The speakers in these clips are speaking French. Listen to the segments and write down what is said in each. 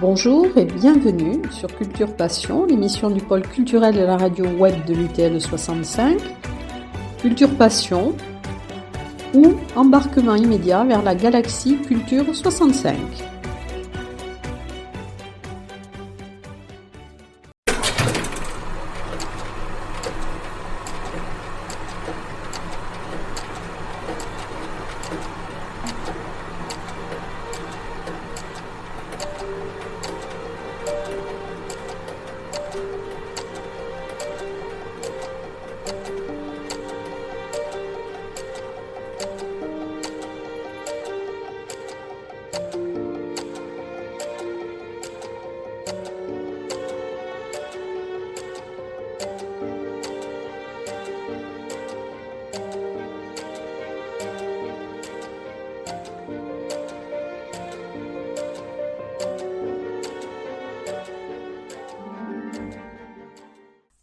Bonjour et bienvenue sur Culture Passion, l'émission du pôle culturel de la radio web de l'UTL 65. Culture Passion ou embarquement immédiat vers la galaxie Culture 65.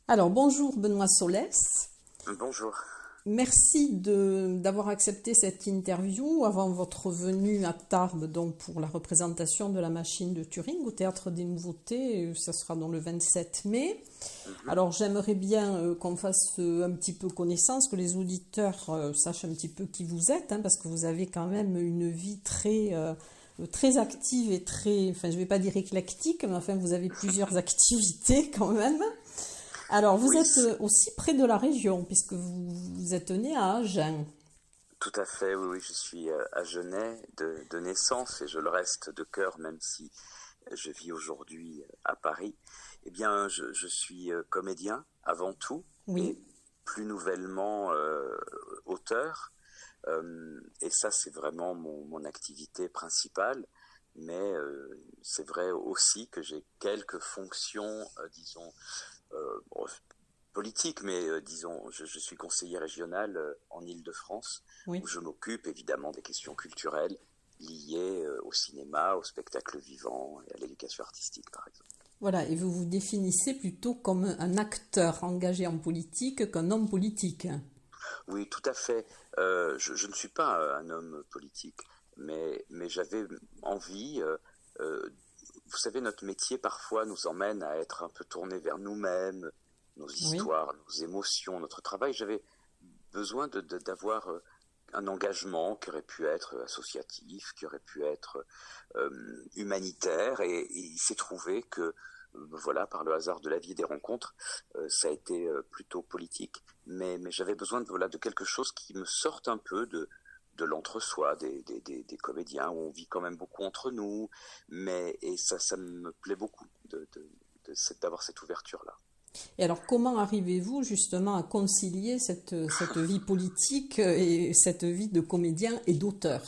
Alors bonjour Benoît Solès. Bonjour. Merci d'avoir accepté cette interview avant votre venue à Tarbes donc pour la représentation de la machine de Turing au Théâtre des Nouveautés. Ça sera dans le 27 mai. Alors j'aimerais bien qu'on fasse un petit peu connaissance, que les auditeurs sachent un petit peu qui vous êtes, parce que vous avez quand même une vie très active et je ne vais pas dire éclectique, mais enfin vous avez plusieurs activités quand même. Alors, vous êtes aussi près de la région, puisque vous êtes né à Agen. Tout à fait, oui, je suis agenais de naissance et je le reste de cœur, même si je vis aujourd'hui à Paris. Eh bien, je suis comédien avant tout, et plus nouvellement auteur. Et ça, c'est vraiment mon activité principale. Mais c'est vrai aussi que j'ai quelques fonctions, disons, politique, mais disons, je suis conseiller régional en Île-de-France, où je m'occupe évidemment des questions culturelles liées au cinéma, au spectacle vivant et à l'éducation artistique, par exemple. Voilà, et vous vous définissez plutôt comme un acteur engagé en politique qu'un homme politique. Oui, tout à fait. Je ne suis pas un homme politique, mais j'avais envie... vous savez, notre métier parfois nous emmène à être un peu tourné vers nous-mêmes, nos histoires, nos émotions, notre travail. J'avais besoin d'avoir un engagement qui aurait pu être associatif, qui aurait pu être humanitaire, et il s'est trouvé que, voilà, par le hasard de la vie et des rencontres, ça a été plutôt politique. Mais j'avais besoin de quelque chose qui me sorte un peu de l'entre-soi des comédiens, où on vit quand même beaucoup entre nous, et ça me plaît beaucoup d'avoir cette ouverture-là. Et alors, comment arrivez-vous justement à concilier cette vie politique et cette vie de comédien et d'auteur ?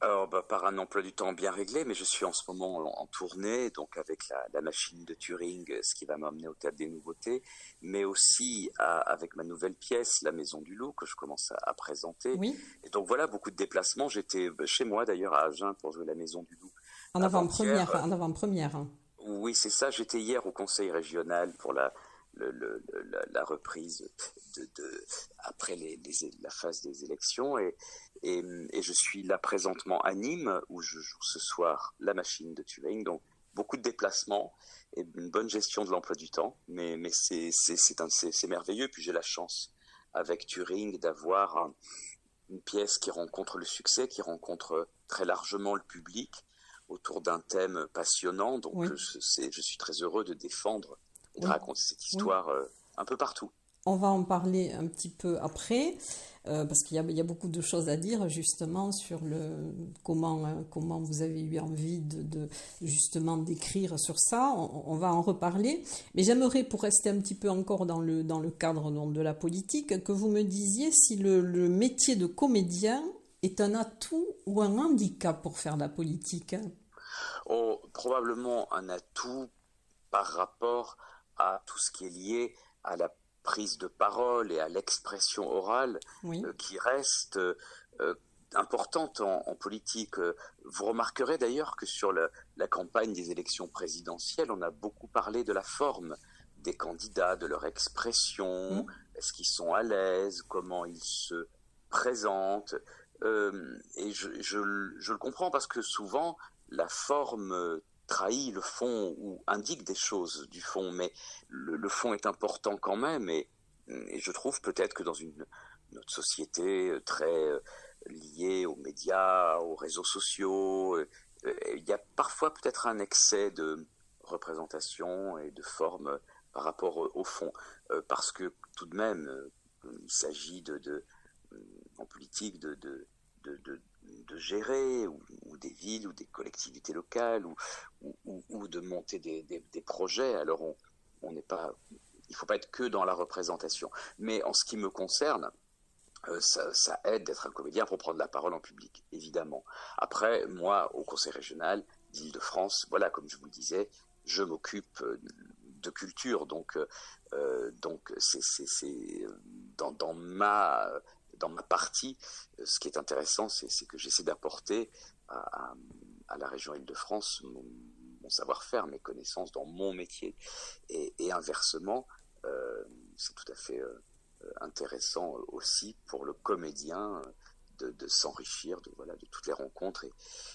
Alors, par un emploi du temps bien réglé, mais je suis en ce moment en tournée, donc avec la machine de Turing, ce qui va m'emmener au Théâtre des Nouveautés, mais aussi avec ma nouvelle pièce, La Maison du Loup, que je commence à présenter. Oui. Et donc voilà, beaucoup de déplacements. J'étais chez moi d'ailleurs à Agen pour jouer La Maison du Loup. En avant-première. Oui, c'est ça. J'étais hier au Conseil régional pour la reprise après la phase des élections, et je suis là présentement à Nîmes, où je joue ce soir La Machine de Turing. Donc beaucoup de déplacements et une bonne gestion de l'emploi du temps, mais c'est merveilleux. Puis j'ai la chance avec Turing d'avoir une pièce qui rencontre le succès, qui rencontre très largement le public autour d'un thème passionnant. Donc je suis très heureux de défendre et de raconter cette histoire un peu partout. On va en parler un petit peu après, parce qu'il y a beaucoup de choses à dire justement sur comment vous avez eu envie justement d'écrire sur ça. On va en reparler. Mais j'aimerais, pour rester un petit peu encore dans le cadre de la politique, que vous me disiez si le métier de comédien est un atout ou un handicap pour faire de la politique. Probablement un atout par rapport à tout ce qui est lié à la prise de parole et à l'expression orale, qui reste importante en politique. Vous remarquerez d'ailleurs que sur la campagne des élections présidentielles, on a beaucoup parlé de la forme des candidats, de leur expression, est-ce qu'ils sont à l'aise, comment ils se présentent. Et je le comprends, parce que souvent la forme trahit le fond ou indique des choses du fond, mais le fond est important quand même, et je trouve peut-être que dans notre société très liée aux médias, aux réseaux sociaux, il y a parfois peut-être un excès de représentation et de forme par rapport au fond, parce que tout de même, il s'agit en politique de gérer ou des villes ou des collectivités locales ou de monter des projets. Alors on n'est pas, il ne faut pas être que dans la représentation. Mais en ce qui me concerne, ça aide d'être un comédien pour prendre la parole en public, évidemment. Après, moi, au Conseil régional d'Île-de-France, voilà, comme je vous le disais, je m'occupe de culture, donc c'est dans ma partie, ce qui est intéressant, c'est que j'essaie d'apporter à la région Île-de-France mon savoir-faire, mes connaissances dans mon métier, et inversement, c'est tout à fait intéressant aussi pour le comédien de s'enrichir de toutes les rencontres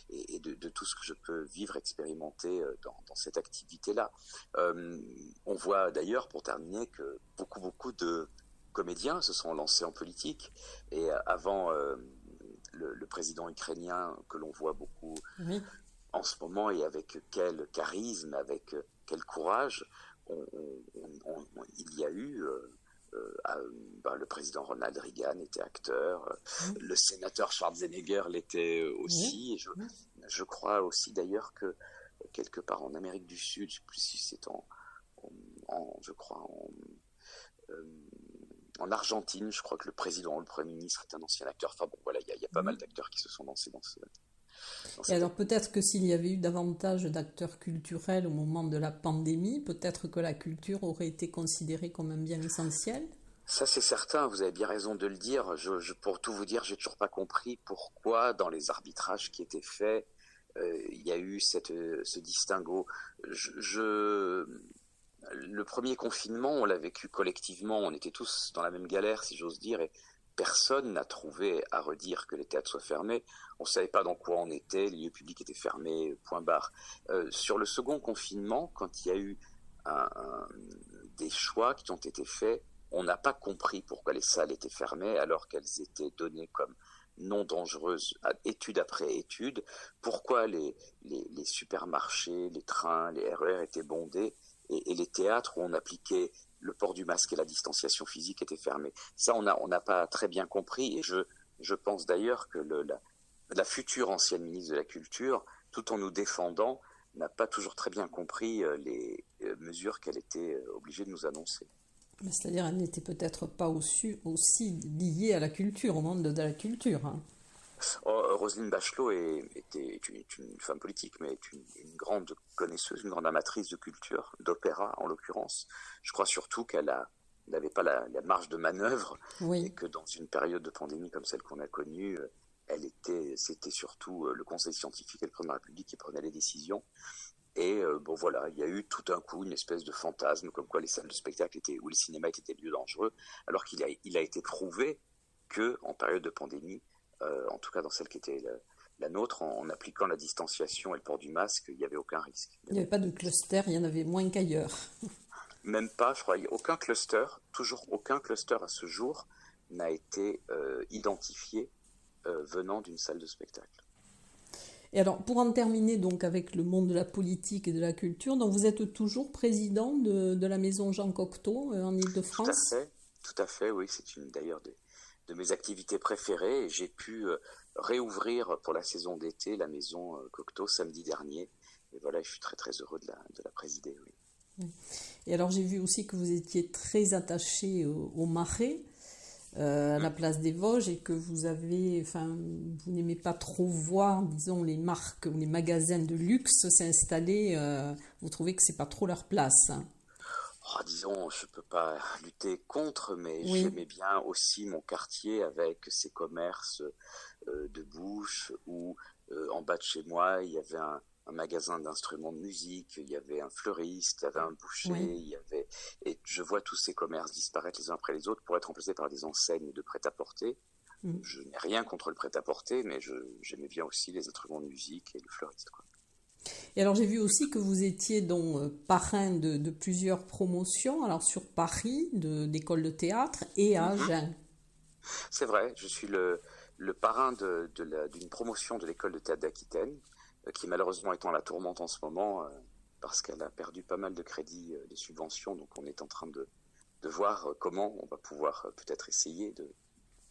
et de tout ce que je peux vivre, expérimenter dans cette activité-là. On voit d'ailleurs, pour terminer, que beaucoup de comédiens se sont lancés en politique, et avant le président ukrainien que l'on voit beaucoup en ce moment, et avec quel charisme, avec quel courage il y a eu le président Ronald Reagan était acteur, le sénateur Schwarzenegger l'était aussi, et je crois aussi d'ailleurs que quelque part en Amérique du Sud, je ne sais plus si c'est en Argentine, je crois que le Premier ministre est un ancien acteur. Enfin bon, voilà, il y a pas mal d'acteurs qui se sont lancés dans et alors peut-être que s'il y avait eu davantage d'acteurs culturels au moment de la pandémie, peut-être que la culture aurait été considérée comme un bien essentiel. Ça, c'est certain, vous avez bien raison de le dire. Pour tout vous dire, j'ai toujours pas compris pourquoi dans les arbitrages qui étaient faits, il y a eu ce distinguo. Le premier confinement, on l'a vécu collectivement, on était tous dans la même galère, si j'ose dire, et personne n'a trouvé à redire que les théâtres soient fermés. On ne savait pas dans quoi on était, les lieux publics étaient fermés, point barre. Sur le second confinement, quand il y a eu des choix qui ont été faits, on n'a pas compris pourquoi les salles étaient fermées alors qu'elles étaient données comme non dangereuses, étude après étude. Pourquoi les supermarchés, les trains, les RER étaient bondés, et les théâtres où on appliquait le port du masque et la distanciation physique étaient fermés. Ça, on n'a pas très bien compris, et je pense d'ailleurs que la future ancienne ministre de la Culture, tout en nous défendant, n'a pas toujours très bien compris les mesures qu'elle était obligée de nous annoncer. C'est-à-dire qu'elle n'était peut-être pas aussi liée à la culture, au monde de la culture. Hein. Roselyne Bachelot est une femme politique, mais est une grande connaisseuse, une grande amatrice de culture, d'opéra en l'occurrence. Je crois surtout qu'elle n'avait pas la marge de manœuvre, et que dans une période de pandémie comme celle qu'on a connue, c'était surtout le Conseil scientifique et le président de la République qui prenaient les décisions. Et voilà, il y a eu tout d'un coup une espèce de fantasme comme quoi les salles de spectacle ou les cinémas étaient des lieux dangereux, alors qu'il a été prouvé qu'en période de pandémie, en tout cas dans celle qui était la nôtre, en appliquant la distanciation et le port du masque, il n'y avait aucun risque. Il n'y avait pas de cluster, il y en avait moins qu'ailleurs. Même pas, je crois, aucun cluster, toujours aucun cluster à ce jour n'a été identifié venant d'une salle de spectacle. Et alors, pour en terminer donc avec le monde de la politique et de la culture, donc vous êtes toujours président de la maison Jean Cocteau en Île-de-France ? Tout à fait, oui, c'est d'ailleurs de mes activités préférées, et j'ai pu réouvrir pour la saison d'été la maison Cocteau samedi dernier, et voilà, je suis très très heureux de la présider. Oui. Et alors j'ai vu aussi que vous étiez très attaché au Marais, à la place des Vosges, et que vous n'aimez pas trop voir, disons, les marques ou les magasins de luxe s'installer, vous trouvez que c'est pas trop leur place. Disons, je ne peux pas lutter contre, mais j'aimais bien aussi mon quartier avec ses commerces de bouche, où en bas de chez moi, il y avait un magasin d'instruments de musique, il y avait un fleuriste, il y avait un boucher, et je vois tous ces commerces disparaître les uns après les autres pour être remplacés par des enseignes de prêt-à-porter. Je n'ai rien contre le prêt-à-porter, mais j'aimais bien aussi les instruments de musique et le fleuriste, quoi. Et alors j'ai vu aussi que vous étiez donc parrain de plusieurs promotions, alors sur Paris, d'écoles de théâtre et à Mhm. Agen. C'est vrai, je suis le parrain d'une promotion de l'école de théâtre d'Aquitaine, qui malheureusement est en la tourmente en ce moment, parce qu'elle a perdu pas mal de crédits, de subventions, donc on est en train de voir comment on va pouvoir peut-être essayer de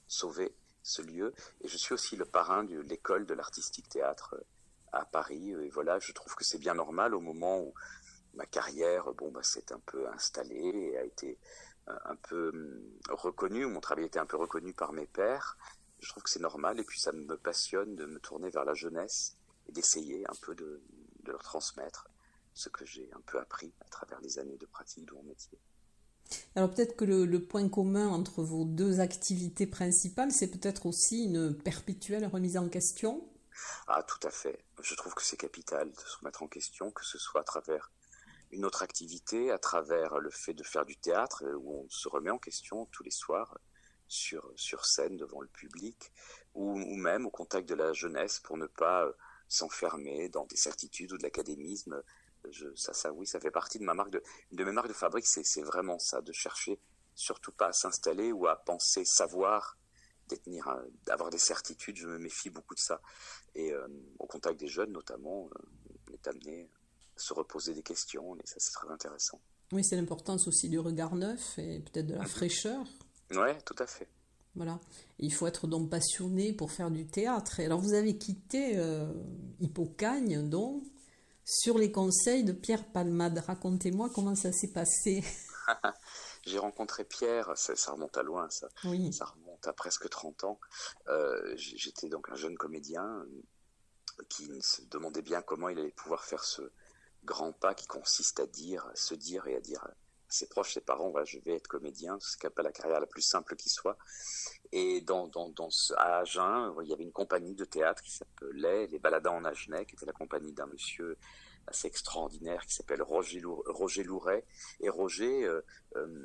sauver ce lieu. Et je suis aussi le parrain de l'école de l'artistique théâtre à Paris. Et voilà, je trouve que c'est bien normal au moment où ma carrière, s'est un peu installée et a été un peu reconnue, mon travail a été un peu reconnu par mes pairs. Je trouve que c'est normal et puis ça me passionne de me tourner vers la jeunesse et d'essayer un peu de leur transmettre ce que j'ai un peu appris à travers les années de pratique de mon métier. Alors peut-être que le point commun entre vos deux activités principales, c'est peut-être aussi une perpétuelle remise en question. Ah, tout à fait. Je trouve que c'est capital de se remettre en question, que ce soit à travers une autre activité, à travers le fait de faire du théâtre, où on se remet en question tous les soirs sur scène devant le public, ou même au contact de la jeunesse pour ne pas s'enfermer dans des certitudes ou de l'académisme. Oui, ça fait partie de une de mes marques de fabrique, c'est vraiment ça, de chercher surtout pas à s'installer ou à penser savoir, avoir des certitudes. Je me méfie beaucoup de ça. Et au contact des jeunes, notamment, on est amené à se reposer des questions, et ça, c'est très intéressant. Oui, c'est l'importance aussi du regard neuf et peut-être de la Mhm. fraîcheur. Ouais, tout à fait. Voilà. Et il faut être donc passionné pour faire du théâtre. Et alors vous avez quitté Hippocagne, donc, sur les conseils de Pierre Palmade. Racontez-moi comment ça s'est passé. J'ai rencontré Pierre, ça remonte à loin, Oui. ça remonte à presque 30 ans. J'étais donc un jeune comédien qui se demandait bien comment il allait pouvoir faire ce grand pas qui consiste à se dire et à dire à ses proches, ses parents, voilà, je vais être comédien, c'est pas la carrière la plus simple qui soit. Et à Agen, il y avait une compagnie de théâtre qui s'appelait Les Baladins en Agenais, qui était la compagnie d'un monsieur assez extraordinaire qui s'appelle Roger Louret. Et Roger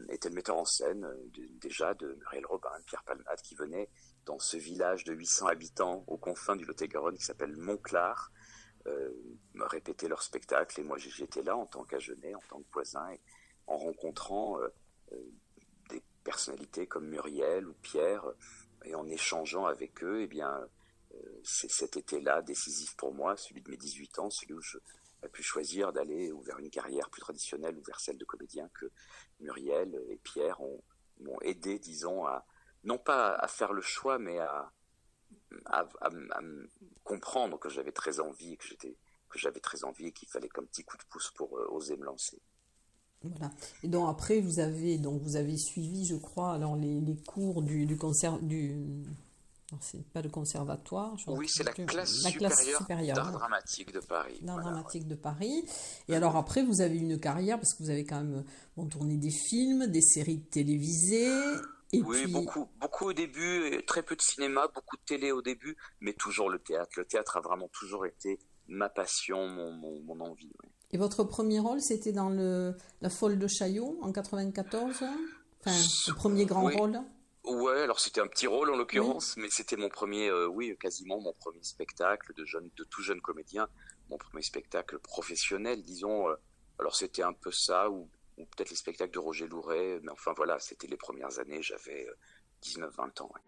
était le metteur en scène déjà de Muriel Robin, de Pierre Palmade, qui venait dans ce village de 800 habitants aux confins du Lot-et-Garonne qui s'appelle Montclar, me répéter leur spectacle. Et moi, j'étais là en tant qu'Agenais, en tant que voisin, et en rencontrant des personnalités comme Muriel ou Pierre, et en échangeant avec eux, eh bien, c'est cet été-là décisif pour moi, celui de mes 18 ans, celui où j'ai pu choisir d'aller vers une carrière plus traditionnelle ou vers celle de comédien, que Muriel et Pierre m'ont aidé, disons, non pas à faire le choix, mais à comprendre que j'avais très envie, que j'avais très envie et qu'il fallait comme petit coup de pouce pour oser me lancer. Voilà. Et donc après, vous avez suivi, je crois, alors les cours du concert du. Non, c'est pas le conservatoire, Oui, c'est la classe supérieure supérieure, d'art voilà, dramatique de Paris. d'art Voilà, ouais. dramatique de Paris. Et alors Mhm. après, vous avez une carrière parce que vous avez quand même tourné des films, des séries télévisées, et Oui, puis beaucoup au début, et très peu de cinéma, beaucoup de télé au début, mais toujours le théâtre. Le théâtre a vraiment toujours été ma passion, mon envie. Ouais. et votre premier rôle, c'était dans La Folle de Chaillot en 94. Enfin, le premier grand Oui, rôle. ouais, alors c'était un petit rôle en Oui. l'occurrence, mais c'était mon premier, oui, quasiment mon premier spectacle de tout jeune comédien, mon premier spectacle professionnel, disons. Alors c'était un peu ça, ou peut-être les spectacles de Roger Louret, mais enfin voilà, c'était les premières années, j'avais 19-20 ans. Ouais.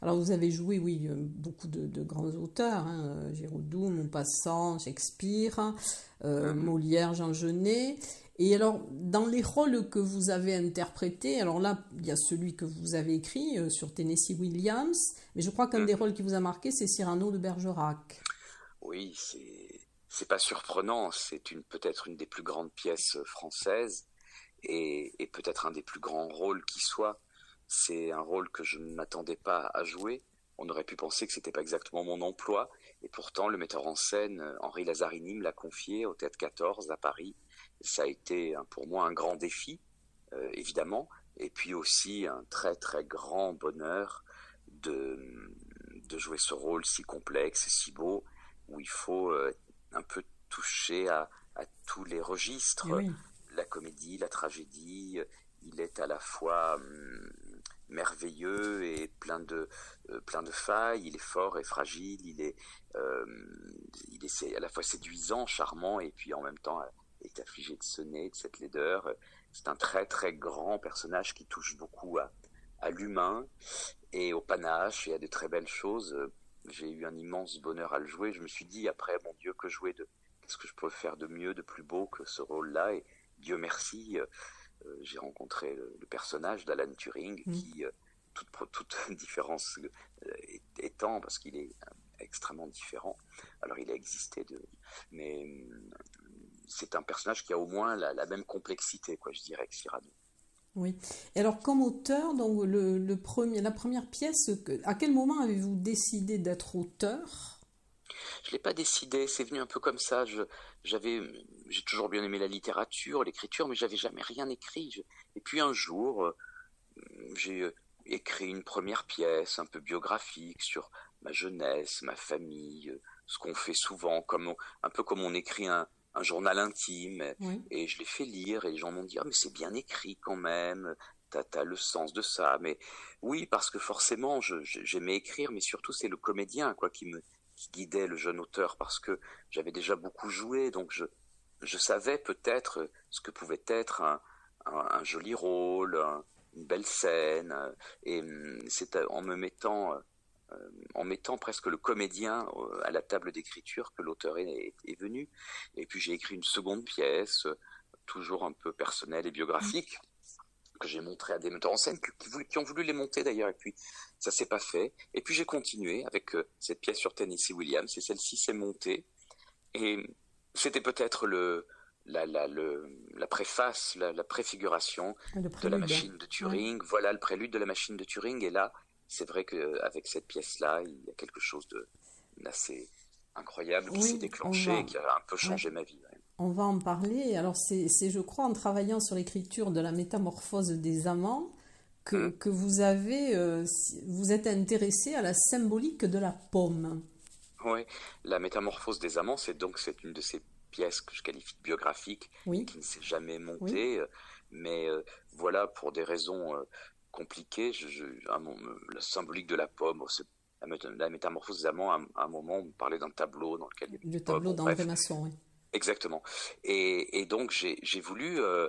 Alors vous avez joué, oui, beaucoup de grands auteurs, hein, Giraudoux, Maupassant, Shakespeare, Mhm. Molière, Jean Genet. Et alors, dans les rôles que vous avez interprétés, alors là, il y a celui que vous avez écrit sur Tennessee Williams, mais je crois qu'un des Mhm. rôles qui vous a marqué, c'est Cyrano de Bergerac. Oui, c'est pas surprenant, peut-être une des plus grandes pièces françaises. et peut-être un des plus grands rôles qui soit. C'est un rôle que je ne m'attendais pas à jouer. On aurait pu penser que c'était pas exactement mon emploi, et pourtant le metteur en scène Henri Lazzarini me l'a confié au Théâtre 14 à Paris. Ça a été pour moi un grand défi, évidemment, et puis aussi un très très grand bonheur de, de jouer ce rôle si complexe et si beau, où il faut un peu toucher à tous les registres, Oui. la comédie, la tragédie. Il est à la fois merveilleux et plein de failles. Il est fort et fragile. Il est à la fois séduisant, charmant, et puis en même temps est affligé de ce nez, de cette laideur. C'est un très très grand personnage qui touche beaucoup à l'humain et au panache et à de très belles choses. J'ai eu un immense bonheur à le jouer. Je me suis dit après, mon Dieu, qu'est-ce que je peux faire de mieux, de plus beau que ce rôle-là? Et Dieu merci, j'ai rencontré le personnage d'Alan Turing qui, toute différence étant, parce qu'il est extrêmement différent, alors il a existé, mais c'est un personnage qui a au moins la même complexité, quoi, je dirais, que Cyrano. Oui. Et alors, comme auteur, donc la première pièce, à quel moment avez-vous décidé d'être auteur? Je l'ai pas décidé, c'est venu un peu comme ça. J'avais, j'ai toujours bien aimé la littérature, l'écriture, mais j'avais jamais rien écrit. Et puis un jour, j'ai écrit une première pièce un peu biographique sur ma jeunesse, ma famille, ce qu'on fait souvent, un peu comme on écrit un journal intime. Oui. Et je l'ai fait lire et les gens m'ont dit: ah, mais c'est bien écrit quand même, t'as le sens de ça. Mais oui, parce que forcément, j'aimais écrire, mais surtout c'est le comédien, quoi, qui guidait le jeune auteur, parce que j'avais déjà beaucoup joué, donc je savais peut-être ce que pouvait être un joli rôle, une belle scène, et c'est en mettant presque le comédien à la table d'écriture que l'auteur est venu. Et puis j'ai écrit une seconde pièce, toujours un peu personnelle et biographique, que j'ai montré à des metteurs en scène qui ont voulu les monter d'ailleurs, et puis ça s'est pas fait. Et puis j'ai continué avec cette pièce sur Tennessee Williams, et celle-ci s'est montée. Et c'était peut-être la préface, la préfiguration Le de la prélude. machine de Ouais. Turing. Voilà le prélude de la machine de Turing. Et là, c'est vrai qu'avec cette pièce-là, il y a quelque chose d'assez incroyable qui s'est Oui, on déclenché et va. qui a un peu Ouais. changé ma vie. Ouais. On va en parler. Alors, je crois, en travaillant sur l'écriture de la métamorphose des amants, Hum. que vous êtes intéressé à la symbolique de la pomme. Ouais. La métamorphose des amants, c'est une de ces pièces que je qualifie de biographiques et Oui, qui ne s'est jamais oui, montée. Mais voilà, pour des raisons compliquées, la symbolique de la pomme, la métamorphose des amants, à un moment, on me parlait d'un tableau dans lequel il y avait le une pomme. tableau Bon, d'André bref, Masson, oui. exactement. Et donc, j'ai voulu, euh,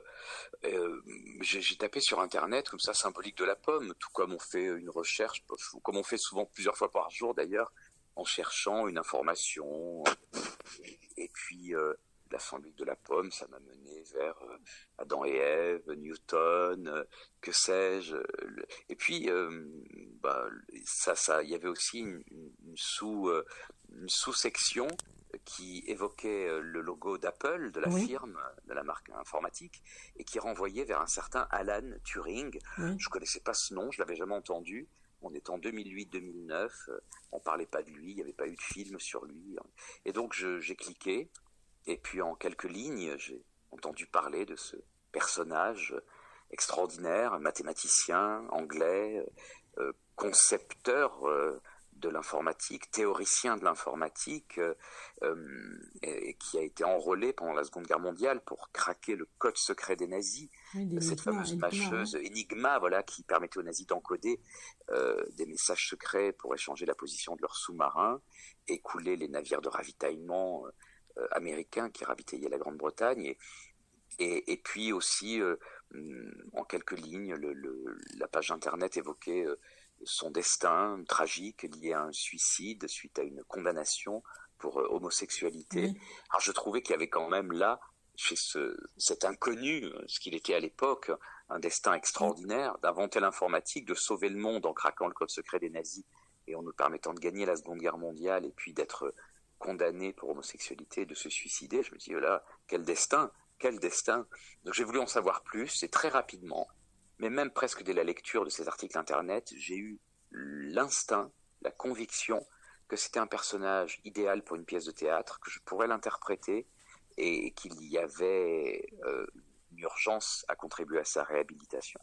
j'ai tapé sur Internet comme ça, symbolique de la pomme, tout comme on fait une recherche, comme on fait souvent plusieurs fois par jour d'ailleurs, en cherchant une information. Et puis, la symbolique de la pomme, ça m'a mené vers Adam et Ève, Newton, que sais-je. Et puis, bah, il y avait aussi une sous-section qui évoquait le logo d'Apple, de la Oui, firme, de la marque informatique, et qui renvoyait vers un certain Alan Turing. oui. Je ne connaissais pas ce nom, je l'avais jamais entendu. On est en 2008-2009, on ne parlait pas de lui, il n'y avait pas eu de film sur lui. Et donc j'ai cliqué, et puis en quelques lignes, j'ai entendu parler de ce personnage extraordinaire, mathématicien, anglais, concepteur de l'informatique, théoricien de l'informatique, et qui a été enrôlé pendant la Seconde Guerre mondiale pour craquer le code secret des nazis, Oui, cette fameuse l'Enigma, mâcheuse Enigma, voilà, qui permettait aux nazis d'encoder des messages secrets pour échanger la position de leurs sous-marins et couler les navires de ravitaillement américains qui ravitaillaient la Grande-Bretagne. Et puis aussi, en quelques lignes, la page internet évoquait son destin tragique lié à un suicide suite à une condamnation pour homosexualité. oui. Alors je trouvais qu'il y avait quand même là, chez cet inconnu, ce qu'il était à l'époque, un destin extraordinaire, d'inventer l'informatique, de sauver le monde en craquant le code secret des nazis et en nous permettant de gagner la Seconde Guerre mondiale, et puis d'être condamné pour homosexualité, de se suicider. Je me dis, là, quel destin! quel destin. Donc j'ai voulu en savoir plus, et très rapidement, mais même presque dès la lecture de ces articles internet, j'ai eu l'instinct, la conviction que c'était un personnage idéal pour une pièce de théâtre, que je pourrais l'interpréter, et qu'il y avait une urgence à contribuer à sa réhabilitation.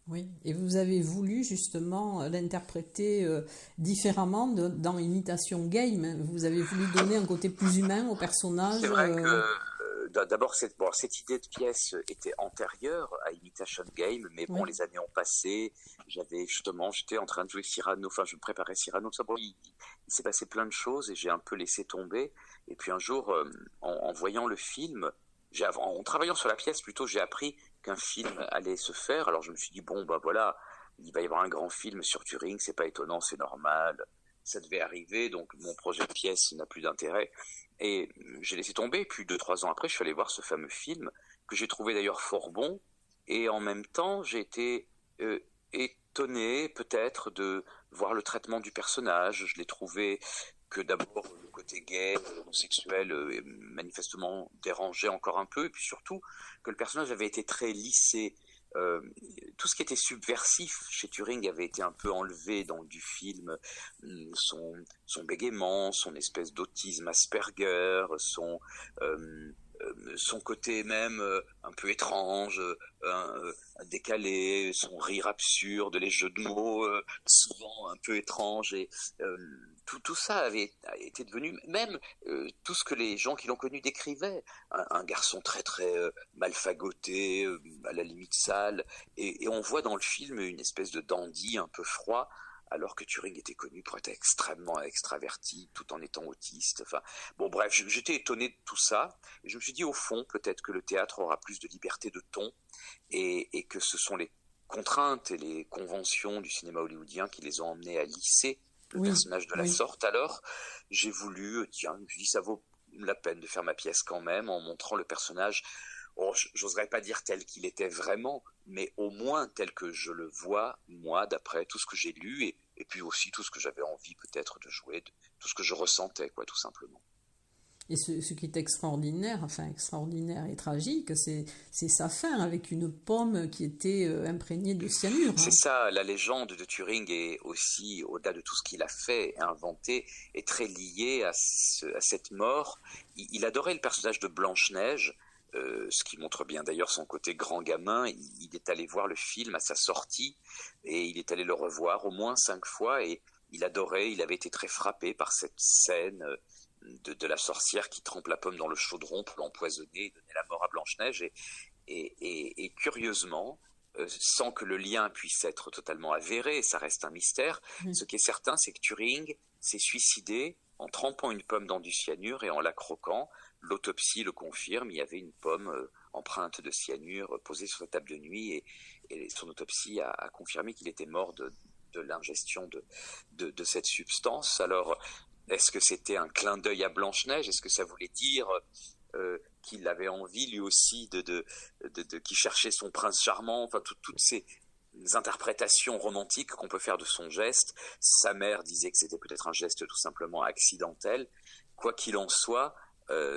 Oui, et vous avez voulu justement l'interpréter différemment dans Imitation Game. Vous avez voulu donner un côté plus humain au personnage. C'est vrai que d'abord, cette idée de pièce était antérieure à Imitation Game, mais bon, Oui, les années ont passé. J'étais en train de jouer Cyrano, enfin, je me préparais Cyrano. Ça, bon, il s'est passé plein de choses et j'ai un peu laissé tomber. Et puis un jour, en voyant le film, en travaillant sur la pièce, plutôt, j'ai appris qu'un film allait se faire. Alors je me suis dit, bon, bah voilà, il va y avoir un grand film sur Turing, c'est pas étonnant, c'est normal, ça devait arriver, donc mon projet de pièce n'a plus d'intérêt. Et j'ai laissé tomber, et puis 2-3 ans après, je suis allé voir ce fameux film, que j'ai trouvé d'ailleurs fort bon, et en même temps, j'ai été étonné peut-être de voir le traitement du personnage. Je l'ai trouvé que d'abord le côté gay, homosexuel, manifestement dérangeait encore un peu, et puis surtout que le personnage avait été très lissé. Euh, Tout ce qui était subversif chez Turing avait été un peu enlevé du film. Son bégaiement, son espèce d'autisme Asperger, son côté même un peu étrange, décalé, son rire absurde, les jeux de mots souvent un peu étranges, et tout ça avait été devenu, même tout ce que les gens qui l'ont connu décrivaient, un garçon très très mal fagoté, à la limite sale, et on voit dans le film une espèce de dandy un peu froid, alors que Turing était connu pour être extrêmement extraverti, tout en étant autiste. Enfin, bon, bref, j'étais étonné de tout ça, et je me suis dit, au fond, peut-être que le théâtre aura plus de liberté de ton, et que ce sont les contraintes et les conventions du cinéma hollywoodien qui les ont emmenés à lisser le oui, personnage de la oui. sorte. Alors, j'ai voulu, tiens, je me suis dit, ça vaut la peine de faire ma pièce quand même, en montrant le personnage. Oh, j'oserais pas dire tel qu'il était vraiment, mais au moins tel que je le vois, moi, d'après tout ce que j'ai lu, et puis aussi tout ce que j'avais envie peut-être de jouer, tout ce que je ressentais, quoi, tout simplement. Et ce qui est extraordinaire, enfin extraordinaire et tragique, c'est sa fin avec une pomme qui était imprégnée de cyanure. C'est ça, la légende de Turing est aussi, au-delà de tout ce qu'il a fait et inventé, est très liée à cette mort. Il adorait le personnage de Blanche-Neige, ce qui montre bien d'ailleurs son côté grand gamin. Il est allé voir le film à sa sortie, et il est allé le revoir au moins 5 fois, et il adorait, il avait été très frappé par cette scène de la sorcière qui trempe la pomme dans le chaudron pour l'empoisonner et donner la mort à Blanche-Neige. Et curieusement, sans que le lien puisse être totalement avéré, ça reste un mystère, Oui, ce qui est certain, c'est que Turing s'est suicidé en trempant une pomme dans du cyanure et en la croquant. L'autopsie le confirme, il y avait une pomme empreinte de cyanure posée sur sa table de nuit, et son autopsie a confirmé qu'il était mort de l'ingestion de cette substance. Alors, est-ce que c'était un clin d'œil à Blanche-Neige? Est-ce que ça voulait dire qu'il avait envie lui aussi qu'il cherchait son prince charmant? Enfin, toutes ces interprétations romantiques qu'on peut faire de son geste. Sa mère disait que c'était peut-être un geste tout simplement accidentel. Quoi qu'il en soit,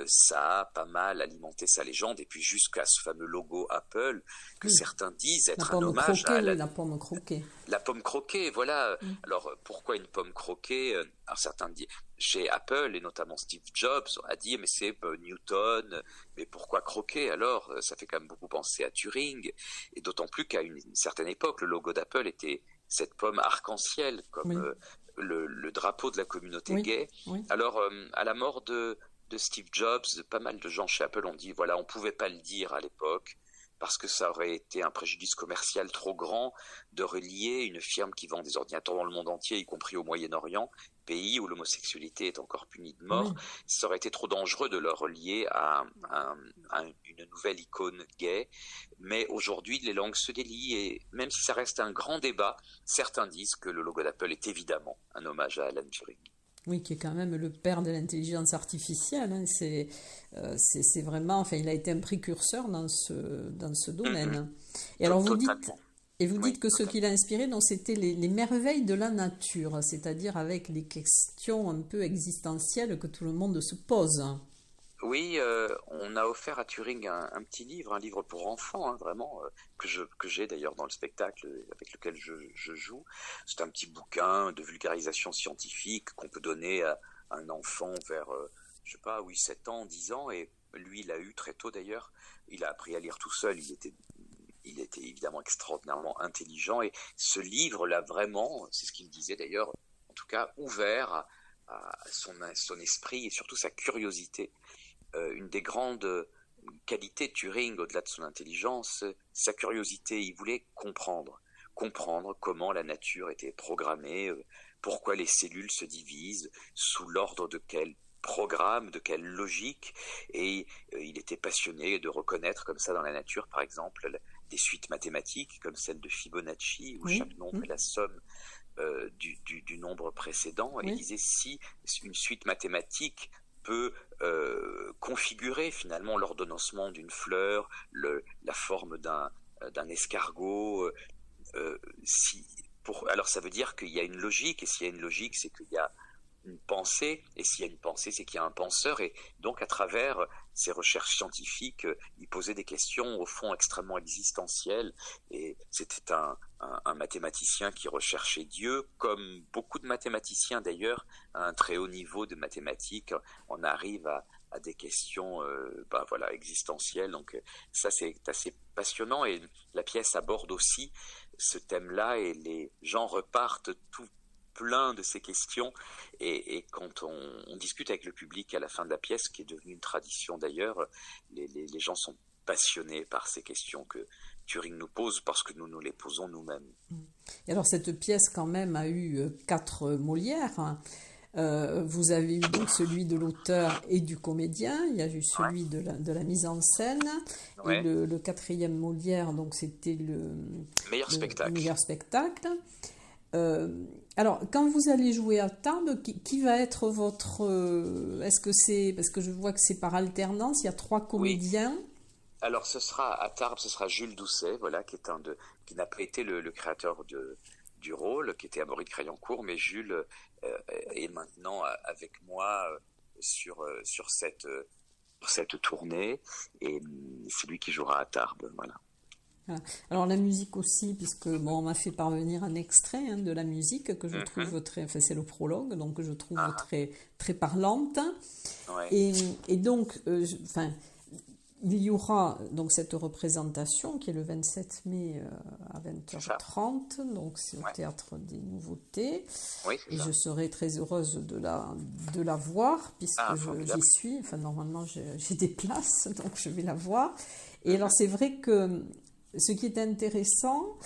ça a pas mal alimenté sa légende, et puis jusqu'à ce fameux logo Apple que oui. certains disent La être un pomme hommage croquée, à oui, la pomme croquée. la pomme croquée, voilà. Mm. Alors, pourquoi une pomme croquée? Alors, certains disent, chez Apple, et notamment Steve Jobs, a dit, mais c'est Newton, mais pourquoi croquer? Alors, ça fait quand même beaucoup penser à Turing, et d'autant plus qu'à une certaine époque, le logo d'Apple était cette pomme arc-en-ciel, comme Oui, le drapeau de la communauté oui, gay. oui. Alors, à la mort de Steve Jobs, pas mal de gens chez Apple ont dit, voilà, on ne pouvait pas le dire à l'époque, parce que ça aurait été un préjudice commercial trop grand de relier une firme qui vend des ordinateurs dans le monde entier, y compris au Moyen-Orient, pays où l'homosexualité est encore punie de mort. Oui. Ça aurait été trop dangereux de le relier à une nouvelle icône gay. Mais aujourd'hui, les langues se délient, et même si ça reste un grand débat, certains disent que le logo d'Apple est évidemment un hommage à Alan Turing. Oui, qui est quand même le père de l'intelligence artificielle. Hein. C'est vraiment, enfin, il a été un précurseur dans ce domaine. Et alors Totalement. vous Oui, dites que ce qui totalement. l'a inspiré, donc, c'était les merveilles de la nature, c'est-à-dire avec les questions un peu existentielles que tout le monde se pose. Oui, on a offert à Turing un petit livre, un livre pour enfants, hein, vraiment, que j'ai d'ailleurs dans le spectacle avec lequel je joue. C'est un petit bouquin de vulgarisation scientifique qu'on peut donner à un enfant vers, je sais pas, oui, 7 ans, 10 ans, et lui, il l'a eu très tôt d'ailleurs. Il a appris à lire tout seul, il était évidemment extraordinairement intelligent, et ce livre l'a vraiment, c'est ce qu'il disait d'ailleurs, en tout cas, ouvert à son esprit et surtout sa curiosité. Une des grandes qualités de Turing, au-delà de son intelligence, sa curiosité. Il voulait comprendre comment la nature était programmée, pourquoi les cellules se divisent, sous l'ordre de quel programme, de quelle logique, et il était passionné de reconnaître comme ça dans la nature, par exemple, des suites mathématiques comme celle de Fibonacci, où Oui. chaque nombre est la somme du nombre précédent, et il Oui. disait si une suite mathématique peut configurer finalement l'ordonnancement d'une fleur, la forme d'un escargot. Alors ça veut dire qu'il y a une logique, et s'il y a une logique, c'est qu'il y a une pensée, et s'il y a une pensée, c'est qu'il y a un penseur, et donc à travers ces recherches scientifiques, il posait des questions au fond extrêmement existentielles, et c'était un mathématicien qui recherchait Dieu, comme beaucoup de mathématiciens d'ailleurs, à un très haut niveau de mathématiques, on arrive à des questions voilà, existentielles, donc ça c'est assez passionnant, et la pièce aborde aussi ce thème-là, et les gens repartent tout plein de ces questions, et quand on discute avec le public à la fin de la pièce, qui est devenue une tradition d'ailleurs, les gens sont passionnés par ces questions que Turing nous pose, parce que nous les posons nous-mêmes. Et alors cette pièce quand même a eu 4 Molières, hein. Vous avez eu donc celui de l'auteur et du comédien, il y a eu Ouais, celui de la mise en scène, et ouais. le quatrième Molière, donc c'était Meilleur le spectacle. meilleur spectacle. Alors, quand vous allez jouer à table, qui va être votre... est-ce que c'est... Parce que je vois que c'est par alternance, il y a 3 Oui. comédiens. Alors ce sera à Tarbes, ce sera Jules Doucet, voilà, qui n'a pas été le créateur du rôle, qui était Amaury de Crayancourt, mais Jules est maintenant avec moi sur cette tournée, et c'est lui qui jouera à Tarbes, voilà. Voilà. Alors la musique aussi, puisque bon, on m'a fait parvenir un extrait, hein, de la musique que je Mhm. trouve très... Enfin, c'est le prologue, donc que je trouve Ah, très, très parlante. ouais, Et, et donc, enfin, il y aura donc cette représentation qui est le 27 mai à c'est ça. 20h30, donc c'est au Ouais. Théâtre des Nouveautés. Oui, c'est Et je ça. serai très heureuse de la voir, puisque Ah, j'y formidable. suis. Enfin, normalement, j'ai des places, donc je vais la voir. Et alors, Mhm. c'est vrai que ce qui est intéressant,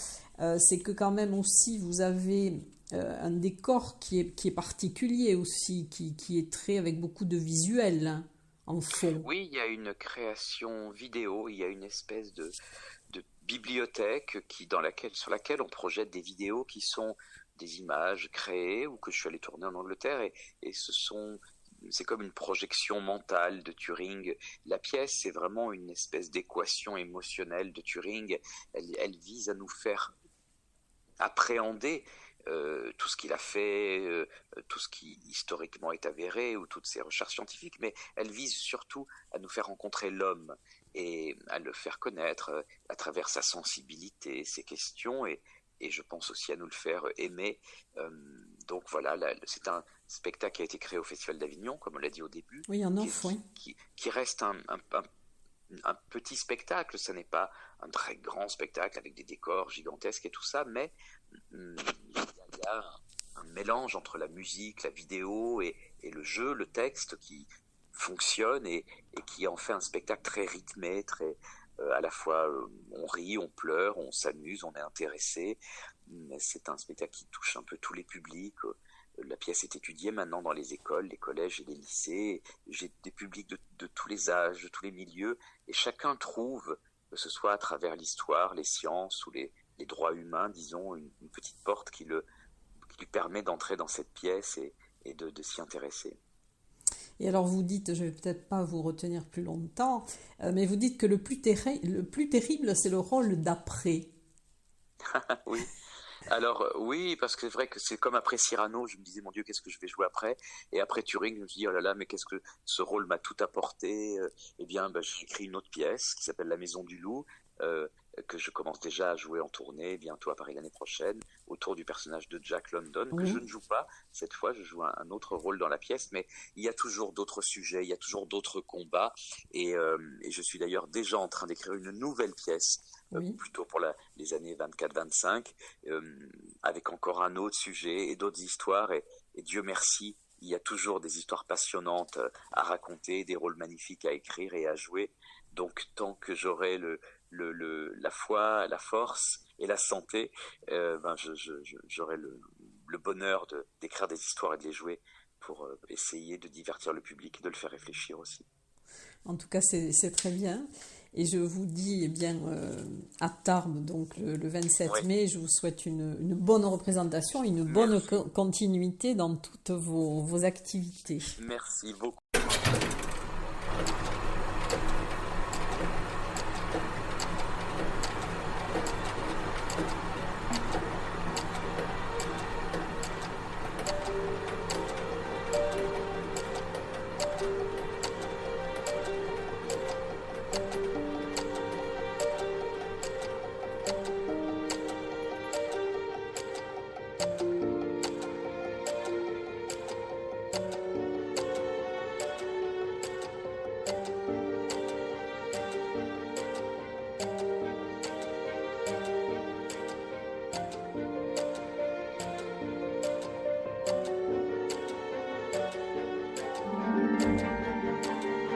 c'est que quand même aussi, vous avez un décor qui est particulier aussi, qui est très avec beaucoup de visuels, hein, en fond. Oui, il y a une création vidéo, il y a une espèce de bibliothèque sur laquelle on projette des vidéos qui sont des images créées ou que je suis allé tourner en Angleterre, et c'est comme une projection mentale de Turing. La pièce, c'est vraiment une espèce d'équation émotionnelle de Turing. Elle vise à nous faire appréhender tout ce qu'il a fait, tout ce qui historiquement est avéré, ou toutes ses recherches scientifiques, mais elle vise surtout à nous faire rencontrer l'homme, et à le faire connaître à travers sa sensibilité, ses questions, et je pense aussi à nous le faire aimer. Euh, donc voilà, c'est un spectacle qui a été créé au Festival d'Avignon, comme on l'a dit au début, Oui, en off, oui. qui reste un petit spectacle, ce n'est pas un très grand spectacle avec des décors gigantesques et tout ça, mais il y a un mélange entre la musique, la vidéo, et le jeu, le texte, qui fonctionne, et qui en fait un spectacle très rythmé, très à la fois on rit, on pleure, on s'amuse, on est intéressé. C'est un spectacle qui touche un peu tous les publics. La pièce est étudiée maintenant dans les écoles, les collèges et les lycées. J'ai des publics de tous les âges, de tous les milieux, et chacun trouve, que ce soit à travers l'histoire, les sciences ou les droits humains, disons, une petite porte qui lui permet d'entrer dans cette pièce, et de s'y intéresser. Et alors vous dites, je vais peut-être pas vous retenir plus longtemps, mais vous dites que le plus terrible, c'est le rôle d'après. Oui. Alors oui, parce que c'est vrai que c'est comme après Cyrano, je me disais mon Dieu, qu'est-ce que je vais jouer après? Et après Turing, je me suis dit oh là là, mais qu'est-ce que ce rôle m'a tout apporté? Eh bien, j'ai écrit une autre pièce qui s'appelle La Maison du Loup, euh, que je commence déjà à jouer en tournée bientôt à Paris l'année prochaine, autour du personnage de Jack London, que je Oui. ne joue pas. Cette fois, je joue un autre rôle dans la pièce, mais il y a toujours d'autres sujets, il y a toujours d'autres combats, et je suis d'ailleurs déjà en train d'écrire une nouvelle pièce Oui. plutôt pour les années 24-25, avec encore un autre sujet et d'autres histoires. Et Dieu merci, il y a toujours des histoires passionnantes à raconter, des rôles magnifiques à écrire et à jouer. Donc tant que j'aurai la foi, la force et la santé, j'aurai le bonheur d'écrire des histoires et de les jouer pour essayer de divertir le public et de le faire réfléchir aussi. En tout cas, c'est très bien. Et je vous dis, eh bien, à Tarbes, donc le 27 Oui, mai, je vous souhaite une bonne représentation, une bonne merci. continuité dans toutes vos activités. Merci beaucoup.